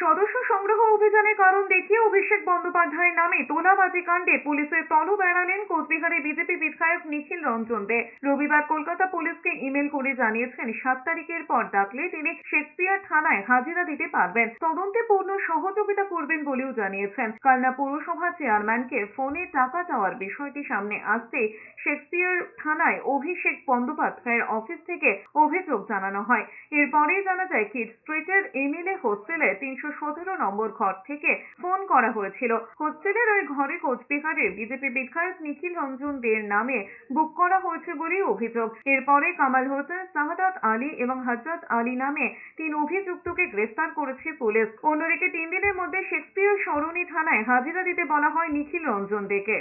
সদস্য সংগ্রহ অভিযানের কারণ দেখিয়ে অভিষেক বন্দ্যোপাধ্যায়ের নামে তোলাবাজি কাণ্ডে পুলিশের তলব এড়ালেন কোচবিহারের বিজেপি বিধায়ক নিখিল রঞ্জন দে। রবিবার কলকাতা পুলিশকে ইমেল করে জানিয়েছেন 7 তারিখের পর ডাকলে তিনি শেক্সপিয়ার থানায় হাজিরা দিতে পারবেন, তদন্তে পূর্ণ সহযোগিতা করবেন বলেও জানিয়েছেন। কালনা পৌরসভার চেয়ারম্যানকে ফোনে টাকা চাওয়ার বিষয়টি সামনে আসতে শেক্সপিয়ার থানায় অভিষেক বন্দ্যোপাধ্যায়ের অফিস থেকে অভিযোগ জানানো হয়। এরপরেই জানা যায় কিড স্ট্রিটের এমএলএ হোস্টেলে 317 নম্বর ঘর থেকে ফোন করা হয়েছিল। হোস্টেলের ওই ঘরে কোচবিহারের বিজেপি বিধায়ক নিখিল রঞ্জন দের নামে বুক করা হয়েছে বলেই অভিযোগ। এরপরে কামাল হোসেন, শাহাদাত আলী এবং হযরত আলী নামে 3 অভিযুক্তকে গ্রেফতার করেছে পুলিশ। অন্যদিকে 3 দিনের মধ্যে শেক্সপিয়ার সরণি থানায় হাজিরা দিতে বলা হয় নিখিল রঞ্জন দেকে।